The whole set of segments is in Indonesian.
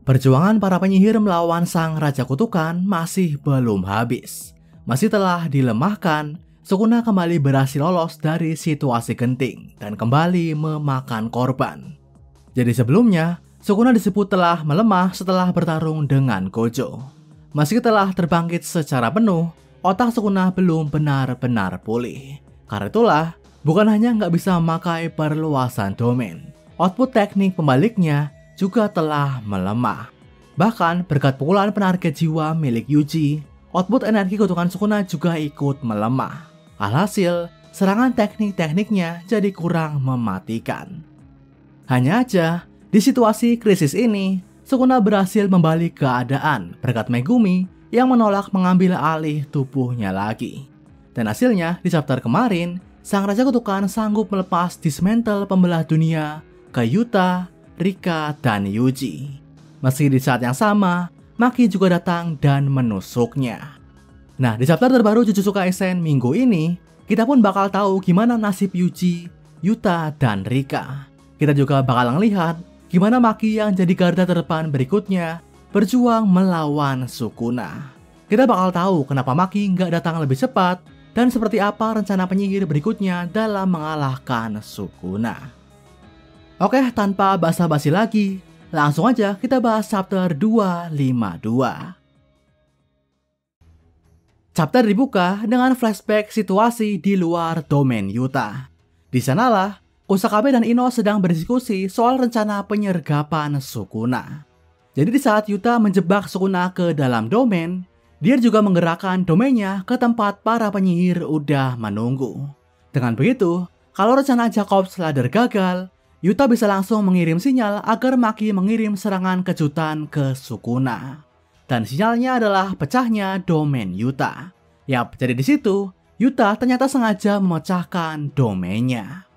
Perjuangan para penyihir melawan sang Raja Kutukan masih belum habis. Masih telah dilemahkan, Sukuna kembali berhasil lolos dari situasi genting dan kembali memakan korban. Jadi sebelumnya, Sukuna disebut telah melemah setelah bertarung dengan Gojo. Meski telah terbangkit secara penuh, otak Sukuna belum benar-benar pulih. Karena itulah, bukan hanya nggak bisa memakai perluasan domain, output teknik pembaliknya juga telah melemah. Bahkan berkat pukulan penarget jiwa milik Yuji, output energi kutukan Sukuna juga ikut melemah. Alhasil, serangan teknik-tekniknya jadi kurang mematikan. Hanya aja, di situasi krisis ini, Sukuna berhasil membalik keadaan berkat Megumi yang menolak mengambil alih tubuhnya lagi. Dan hasilnya, di chapter kemarin, sang Raja Kutukan sanggup melepas dismantle pembelah dunia ke Yuta, Rika, dan Yuji. Meski di saat yang sama, Maki juga datang dan menusuknya. Nah, di chapter terbaru Jujutsu Kaisen minggu ini, kita pun bakal tahu gimana nasib Yuji, Yuta, dan Rika. Kita juga bakal ngelihat gimana Maki yang jadi garda terdepan berikutnya berjuang melawan Sukuna. Kita bakal tahu kenapa Maki nggak datang lebih cepat dan seperti apa rencana penyihir berikutnya dalam mengalahkan Sukuna. Oke, tanpa basa-basi lagi, langsung aja kita bahas chapter 252. Chapter dibuka dengan flashback situasi di luar domain Yuta. Di sanalah, Kusakabe dan Ino sedang berdiskusi soal rencana penyergapan Sukuna. Jadi di saat Yuta menjebak Sukuna ke dalam domain, dia juga menggerakkan domainnya ke tempat para penyihir udah menunggu. Dengan begitu, kalau rencana Jacob's Ladder gagal, Yuta bisa langsung mengirim sinyal agar Maki mengirim serangan kejutan ke Sukuna. Dan sinyalnya adalah pecahnya domain Yuta. Yap, jadi di situ, Yuta ternyata sengaja memecahkan domainnya.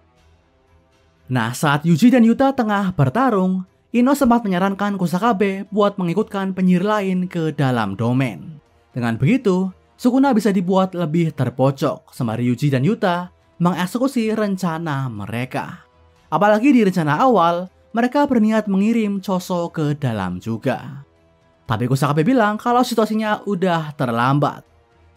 Nah, saat Yuji dan Yuta tengah bertarung, Ino sempat menyarankan Kusakabe buat mengikutkan penyihir lain ke dalam domain. Dengan begitu, Sukuna bisa dibuat lebih terpojok, sembari Yuji dan Yuta mengeksekusi rencana mereka. Apalagi di rencana awal, mereka berniat mengirim Choso ke dalam juga. Tapi Kusakabe bilang kalau situasinya udah terlambat.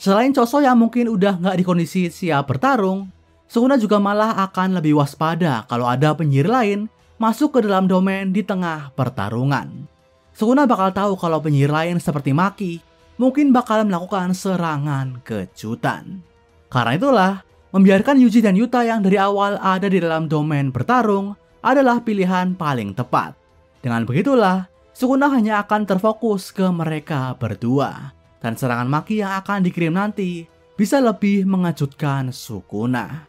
Selain Choso yang mungkin udah nggak di kondisi siap bertarung, Sukuna juga malah akan lebih waspada kalau ada penyihir lain masuk ke dalam domain di tengah pertarungan. Sukuna bakal tahu kalau penyihir lain seperti Maki mungkin bakal melakukan serangan kejutan. Karena itulah, membiarkan Yuji dan Yuta yang dari awal ada di dalam domain bertarung adalah pilihan paling tepat. Dengan begitulah, Sukuna hanya akan terfokus ke mereka berdua. Dan serangan Maki yang akan dikirim nanti bisa lebih mengejutkan Sukuna.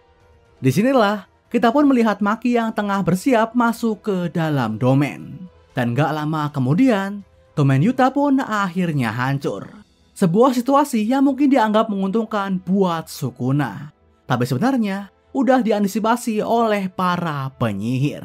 Disinilah, kita pun melihat Maki yang tengah bersiap masuk ke dalam domain. Dan gak lama kemudian, domain Yuta pun akhirnya hancur. Sebuah situasi yang mungkin dianggap menguntungkan buat Sukuna. Tapi sebenarnya udah diantisipasi oleh para penyihir.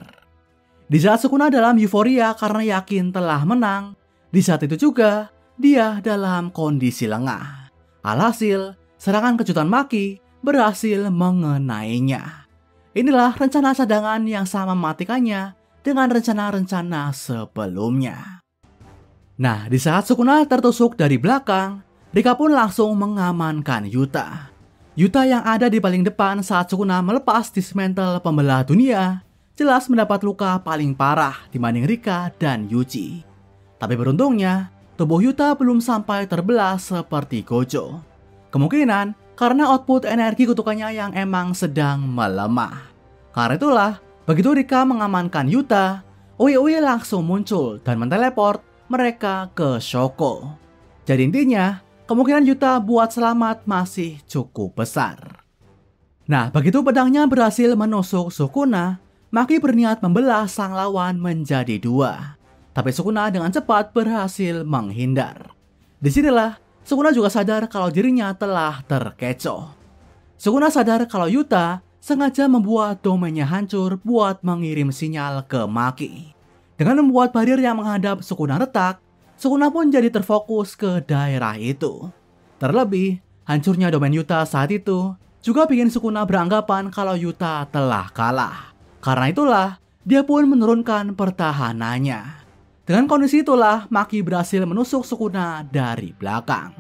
Di saat Sukuna dalam euforia karena yakin telah menang, di saat itu juga dia dalam kondisi lengah. Alhasil, serangan kejutan Maki berhasil mengenainya. Inilah rencana cadangan yang sama mematikannya dengan rencana-rencana sebelumnya. Nah, di saat Sukuna tertusuk dari belakang, Rika pun langsung mengamankan Yuta. Yuta yang ada di paling depan saat Sukuna melepas dismantle pembelah dunia, jelas mendapat luka paling parah dibanding Rika dan Yuji. Tapi beruntungnya, tubuh Yuta belum sampai terbelah seperti Gojo. Kemungkinan karena output energi kutukannya yang emang sedang melemah. Karena itulah, begitu Rika mengamankan Yuta, Ui langsung muncul dan menteleport mereka ke Shoko. Jadi intinya, kemungkinan Yuta buat selamat masih cukup besar. Nah, begitu pedangnya berhasil menusuk Sukuna, Maki berniat membelah sang lawan menjadi dua. Tapi Sukuna dengan cepat berhasil menghindar. Disinilah, Sukuna juga sadar kalau dirinya telah terkecoh. Sukuna sadar kalau Yuta sengaja membuat domainnya hancur buat mengirim sinyal ke Maki. Dengan membuat barrier yang menghadap Sukuna retak, Sukuna pun jadi terfokus ke daerah itu. Terlebih, hancurnya domain Yuta saat itu juga bikin Sukuna beranggapan kalau Yuta telah kalah. Karena itulah, dia pun menurunkan pertahanannya. Dengan kondisi itulah Maki berhasil menusuk Sukuna dari belakang.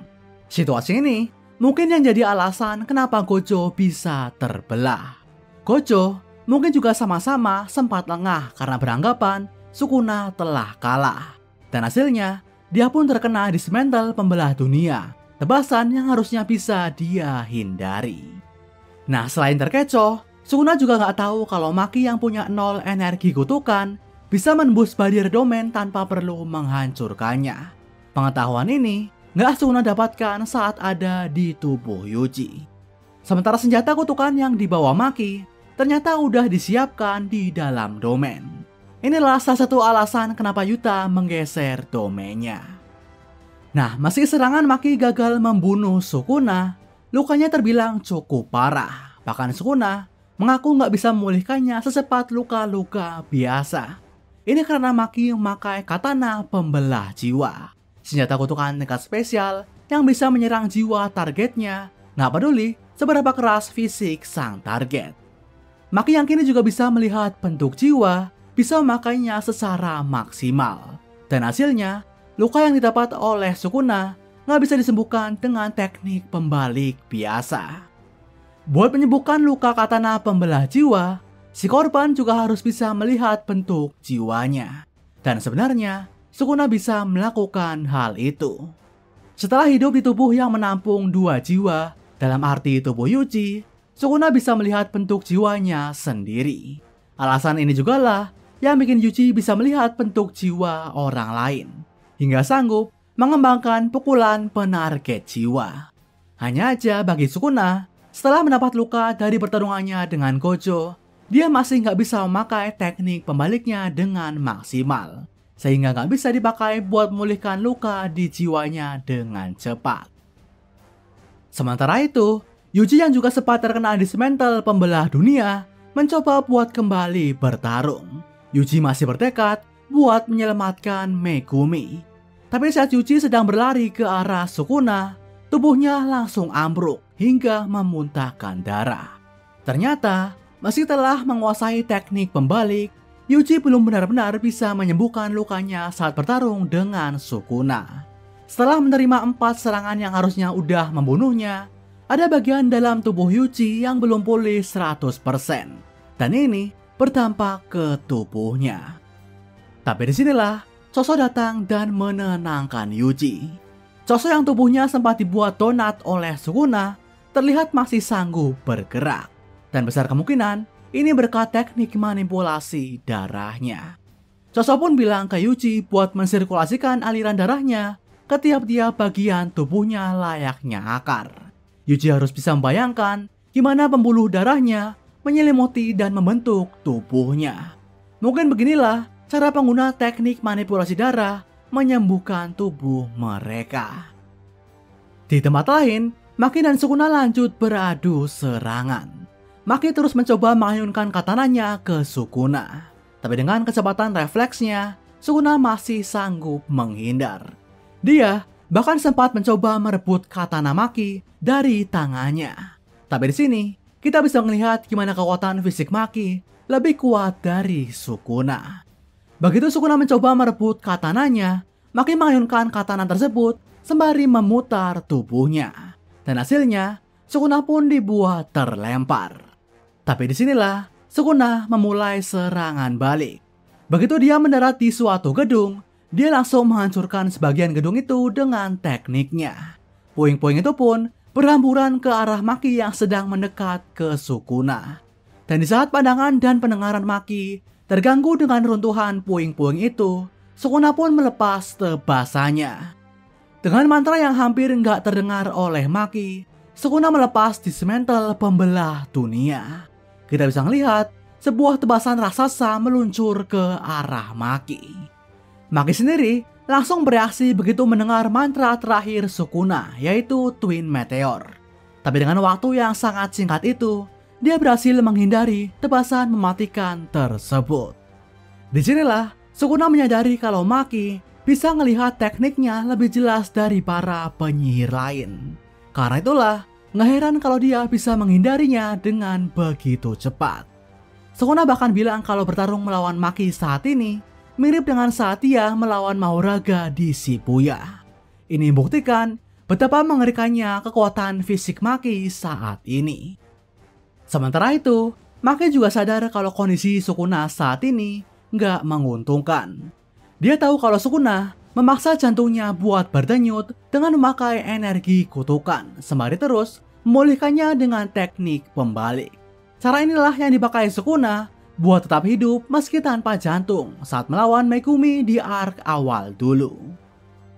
Situasi ini mungkin yang jadi alasan kenapa Gojo bisa terbelah. Gojo mungkin juga sama-sama sempat lengah karena beranggapan Sukuna telah kalah. Dan hasilnya, dia pun terkena dismantle pembelah dunia, tebasan yang harusnya bisa dia hindari. Nah, selain terkecoh, Sukuna juga nggak tahu kalau Maki yang punya 0 energi kutukan bisa menembus barrier domain tanpa perlu menghancurkannya. Pengetahuan ini nggak Sukuna dapatkan saat ada di tubuh Yuji. Sementara senjata kutukan yang dibawa Maki ternyata udah disiapkan di dalam domain. Inilah salah satu alasan kenapa Yuta menggeser domainnya. Nah, meski serangan Maki gagal membunuh Sukuna, lukanya terbilang cukup parah. Bahkan Sukuna mengaku nggak bisa memulihkannya secepat luka-luka biasa. Ini karena Maki memakai katana pembelah jiwa, senjata kutukan tingkat spesial yang bisa menyerang jiwa targetnya, nggak peduli seberapa keras fisik sang target. Maki yang kini juga bisa melihat bentuk jiwa, bisa memakainya secara maksimal. Dan hasilnya, luka yang didapat oleh Sukuna nggak bisa disembuhkan dengan teknik pembalik biasa. Buat menyembuhkan luka katana pembelah jiwa, si korban juga harus bisa melihat bentuk jiwanya. Dan sebenarnya, Sukuna bisa melakukan hal itu. Setelah hidup di tubuh yang menampung 2 jiwa, dalam arti tubuh Yuji, Sukuna bisa melihat bentuk jiwanya sendiri. Alasan ini juga lah yang bikin Yuji bisa melihat bentuk jiwa orang lain, hingga sanggup mengembangkan pukulan penarget jiwa. Hanya aja bagi Sukuna, setelah mendapat luka dari pertarungannya dengan Gojo, dia masih nggak bisa memakai teknik pembaliknya dengan maksimal, sehingga nggak bisa dipakai buat memulihkan luka di jiwanya dengan cepat. Sementara itu, Yuji yang juga sempat terkena dismantle pembelah dunia, mencoba buat kembali bertarung. Yuji masih bertekad buat menyelamatkan Megumi. Tapi saat Yuji sedang berlari ke arah Sukuna, tubuhnya langsung ambruk hingga memuntahkan darah. Ternyata, meski telah menguasai teknik pembalik, Yuji belum benar-benar bisa menyembuhkan lukanya saat bertarung dengan Sukuna. Setelah menerima 4 serangan yang harusnya udah membunuhnya, ada bagian dalam tubuh Yuji yang belum pulih 100%. Dan ini berdampak ke tubuhnya. Tapi disinilah Choso datang dan menenangkan Yuji. Choso yang tubuhnya sempat dibuat donat oleh Sukuna terlihat masih sanggup bergerak. Dan besar kemungkinan ini berkat teknik manipulasi darahnya. Choso pun bilang ke Yuji buat mensirkulasikan aliran darahnya ke tiap-tiap bagian tubuhnya layaknya akar. Yuji harus bisa membayangkan gimana pembuluh darahnya menyelimuti dan membentuk tubuhnya. Mungkin beginilah cara pengguna teknik manipulasi darah menyembuhkan tubuh mereka. Di tempat lain, Maki dan Sukuna lanjut beradu serangan. Maki terus mencoba mengayunkan katananya ke Sukuna. Tapi dengan kecepatan refleksnya, Sukuna masih sanggup menghindar. Dia bahkan sempat mencoba merebut katana Maki dari tangannya. Tapi di sini, kita bisa melihat gimana kekuatan fisik Maki lebih kuat dari Sukuna. Begitu Sukuna mencoba merebut katananya, Maki mengayunkan katana tersebut sembari memutar tubuhnya. Dan hasilnya, Sukuna pun dibuat terlempar. Tapi disinilah Sukuna memulai serangan balik. Begitu dia mendarat di suatu gedung, dia langsung menghancurkan sebagian gedung itu dengan tekniknya. Puing-puing itu pun berhamburan ke arah Maki yang sedang mendekat ke Sukuna. Dan di saat pandangan dan pendengaran Maki terganggu dengan runtuhan puing-puing itu, Sukuna pun melepas tebasannya. Dengan mantra yang hampir nggak terdengar oleh Maki, Sukuna melepas dismantle pembelah dunia. Kita bisa melihat sebuah tebasan raksasa meluncur ke arah Maki. Maki sendiri langsung bereaksi begitu mendengar mantra terakhir Sukuna, yaitu Twin Meteor. Tapi dengan waktu yang sangat singkat itu, dia berhasil menghindari tebasan mematikan tersebut. Disinilah Sukuna menyadari kalau Maki bisa melihat tekniknya lebih jelas dari para penyihir lain. Karena itulah, nggak heran kalau dia bisa menghindarinya dengan begitu cepat. Sukuna bahkan bilang kalau bertarung melawan Maki saat ini, mirip dengan saat ia melawan Mahoraga di Shibuya. Ini membuktikan betapa mengerikannya kekuatan fisik Maki saat ini. Sementara itu, Maki juga sadar kalau kondisi Sukuna saat ini nggak menguntungkan. Dia tahu kalau Sukuna memaksa jantungnya buat berdenyut dengan memakai energi kutukan, sembari terus memulihkannya dengan teknik pembalik. Cara inilah yang dipakai Sukuna buat tetap hidup meski tanpa jantung saat melawan Megumi di arc awal dulu.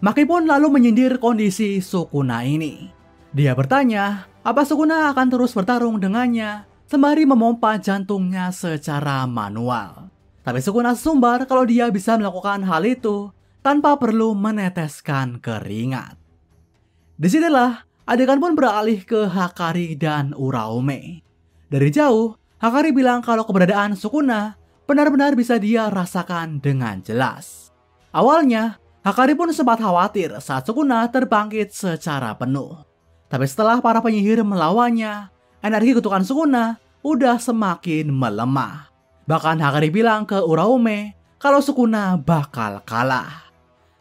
Maki pun lalu menyindir kondisi Sukuna ini. Dia bertanya, apa Sukuna akan terus bertarung dengannya sembari memompa jantungnya secara manual. Tapi Sukuna sesumbar kalau dia bisa melakukan hal itu tanpa perlu meneteskan keringat. Disinilah adegan pun beralih ke Hakari dan Uraume. Dari jauh, Hakari bilang kalau keberadaan Sukuna benar-benar bisa dia rasakan dengan jelas. Awalnya, Hakari pun sempat khawatir saat Sukuna terbangkit secara penuh. Tapi setelah para penyihir melawannya, energi kutukan Sukuna udah semakin melemah. Bahkan Hakari bilang ke Uraume kalau Sukuna bakal kalah.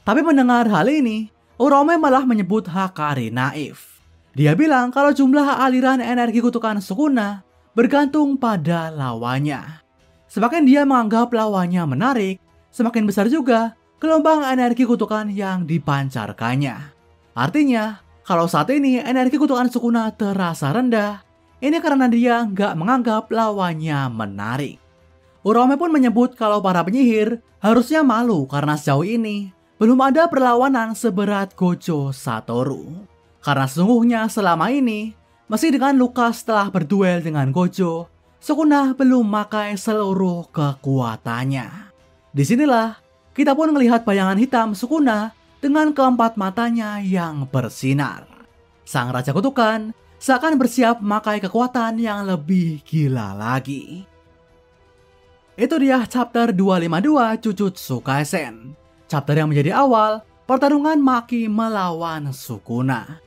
Tapi mendengar hal ini, Uraume malah menyebut Hakari naif. Dia bilang kalau jumlah aliran energi kutukan Sukuna bergantung pada lawannya. Semakin dia menganggap lawannya menarik, semakin besar juga gelombang energi kutukan yang dipancarkannya. Artinya, kalau saat ini energi kutukan Sukuna terasa rendah, ini karena dia nggak menganggap lawannya menarik. Uraume pun menyebut kalau para penyihir harusnya malu karena sejauh ini belum ada perlawanan seberat Gojo Satoru. Karena sesungguhnya selama ini, meski dengan luka setelah berduel dengan Gojo, Sukuna belum memakai seluruh kekuatannya. Disinilah kita pun melihat bayangan hitam Sukuna dengan keempat matanya yang bersinar. Sang Raja Kutukan seakan bersiap memakai kekuatan yang lebih gila lagi. Itu dia chapter 252 Jujutsu Kaisen. Chapter yang menjadi awal pertarungan Maki melawan Sukuna.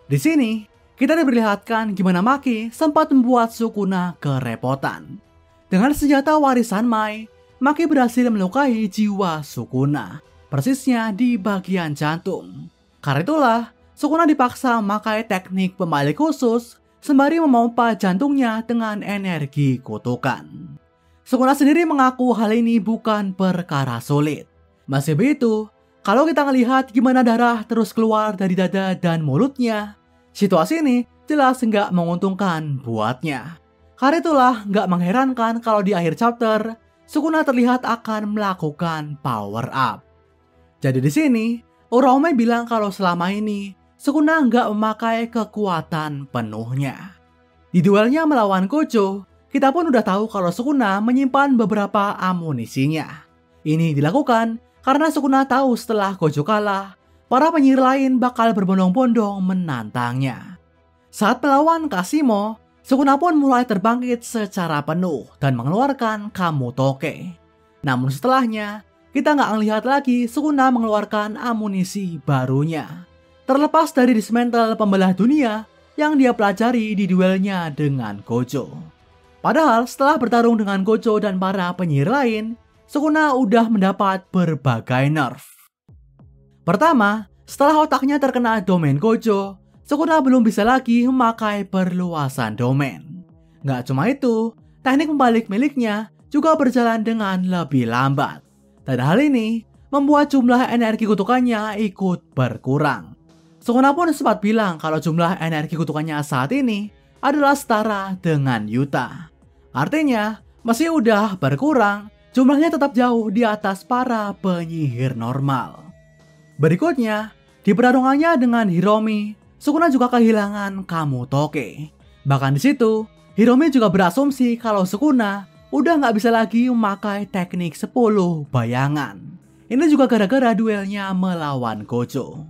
Di sini, kita diperlihatkan gimana Maki sempat membuat Sukuna kerepotan. Dengan senjata warisan Mai, Maki berhasil melukai jiwa Sukuna, persisnya di bagian jantung. Karena itulah, Sukuna dipaksa memakai teknik pembalik khusus sembari memompa jantungnya dengan energi kutukan. Sukuna sendiri mengaku hal ini bukan perkara sulit. Masih begitu, kalau kita melihat gimana darah terus keluar dari dada dan mulutnya, situasi ini jelas nggak menguntungkan buatnya. Karena itulah nggak mengherankan kalau di akhir chapter, Sukuna terlihat akan melakukan power up. Jadi di sini, Uraume bilang kalau selama ini Sukuna nggak memakai kekuatan penuhnya. Di duelnya melawan Gojo, kita pun udah tahu kalau Sukuna menyimpan beberapa amunisinya. Ini dilakukan karena Sukuna tahu setelah Gojo kalah, para penyihir lain bakal berbondong-bondong menantangnya. Saat melawan Kashimo, Sukuna pun mulai terbangkit secara penuh dan mengeluarkan Kamutoke. Namun setelahnya, kita nggak ngelihat lagi Sukuna mengeluarkan amunisi barunya. Terlepas dari dismantle pembelah dunia yang dia pelajari di duelnya dengan Gojo. Padahal setelah bertarung dengan Gojo dan para penyihir lain, Sukuna udah mendapat berbagai nerf. Pertama, setelah otaknya terkena domain Gojo, Sukuna belum bisa lagi memakai perluasan domain. Nggak cuma itu, teknik membalik miliknya juga berjalan dengan lebih lambat. Dan hal ini membuat jumlah energi kutukannya ikut berkurang. Sukuna pun sempat bilang kalau jumlah energi kutukannya saat ini adalah setara dengan Yuta. Artinya, meski udah berkurang, jumlahnya tetap jauh di atas para penyihir normal. Berikutnya, di pertarungannya dengan Hiromi, Sukuna juga kehilangan Kamutoke. Bahkan di situ, Hiromi juga berasumsi kalau Sukuna udah nggak bisa lagi memakai teknik 10 bayangan. Ini juga gara-gara duelnya melawan Gojo.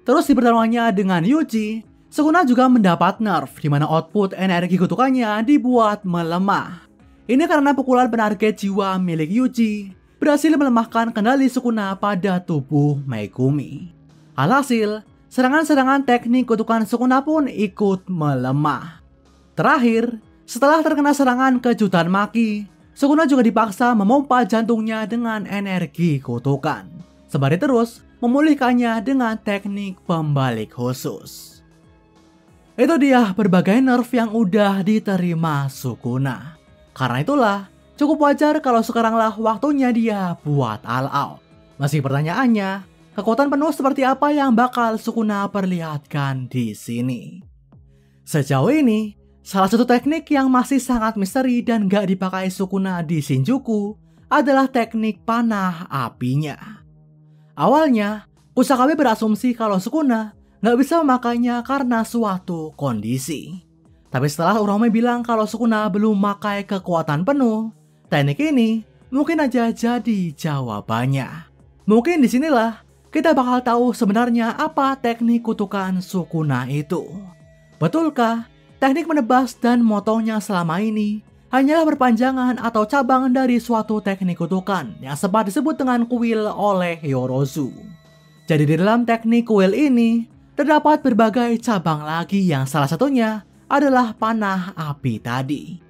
Terus di pertarungannya dengan Yuji, Sukuna juga mendapat nerf di mana output energi kutukannya dibuat melemah. Ini karena pukulan penarget jiwa milik Yuji berhasil melemahkan kendali Sukuna pada tubuh Megumi. Alhasil, serangan-serangan teknik kutukan Sukuna pun ikut melemah. Terakhir, setelah terkena serangan kejutan Maki, Sukuna juga dipaksa memompa jantungnya dengan energi kutukan, sembari terus memulihkannya dengan teknik pembalik khusus. Itu dia berbagai nerf yang udah diterima Sukuna. Karena itulah, cukup wajar kalau sekaranglah waktunya dia buat all out. Masih pertanyaannya, kekuatan penuh seperti apa yang bakal Sukuna perlihatkan di sini? Sejauh ini, salah satu teknik yang masih sangat misteri dan gak dipakai Sukuna di Shinjuku adalah teknik panah apinya. Awalnya, Kusakabe berasumsi kalau Sukuna gak bisa memakainya karena suatu kondisi. Tapi setelah Uraume bilang kalau Sukuna belum memakai kekuatan penuh, teknik ini mungkin aja jadi jawabannya. Mungkin disinilah kita bakal tahu sebenarnya apa teknik kutukan Sukuna itu. Betulkah teknik menebas dan motongnya selama ini hanyalah perpanjangan atau cabang dari suatu teknik kutukan yang sempat disebut dengan kuil oleh Yorozu? Jadi di dalam teknik kuil ini terdapat berbagai cabang lagi yang salah satunya adalah panah api tadi.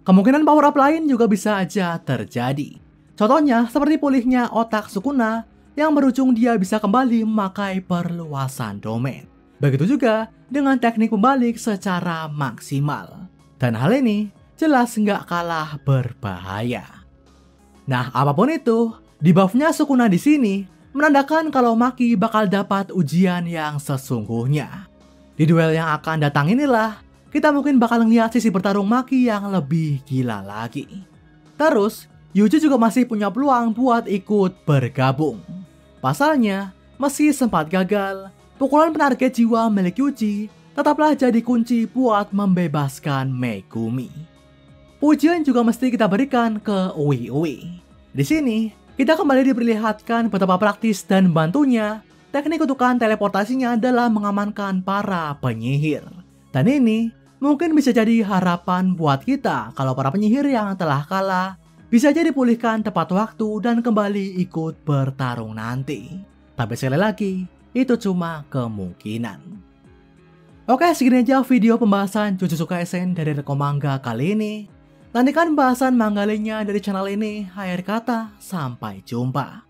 Kemungkinan power up lain juga bisa aja terjadi. Contohnya seperti pulihnya otak Sukuna yang berujung dia bisa kembali memakai perluasan domain. Begitu juga dengan teknik pembalik secara maksimal. Dan hal ini jelas nggak kalah berbahaya. Nah, apapun itu, debuffnya Sukuna di sini menandakan kalau Maki bakal dapat ujian yang sesungguhnya. Di duel yang akan datang inilah, kita mungkin bakal ngeliat sisi bertarung Maki yang lebih gila lagi. Terus, Yuji juga masih punya peluang buat ikut bergabung. Pasalnya, meski sempat gagal, pukulan penarget jiwa milik Yuji tetaplah jadi kunci buat membebaskan Megumi. Pujian juga mesti kita berikan ke Uwi. Di sini, kita kembali diperlihatkan betapa praktis dan bantunya teknik kutukan teleportasinya dalam mengamankan para penyihir. Dan ini mungkin bisa jadi harapan buat kita kalau para penyihir yang telah kalah bisa jadi pulihkan tepat waktu dan kembali ikut bertarung nanti. Tapi sekali lagi, itu cuma kemungkinan. Oke, segini aja video pembahasan Jujutsu Kaisen dari Reko Manga kali ini. Nantikan bahasan manga lainnya dari channel ini. Akhir kata, sampai jumpa.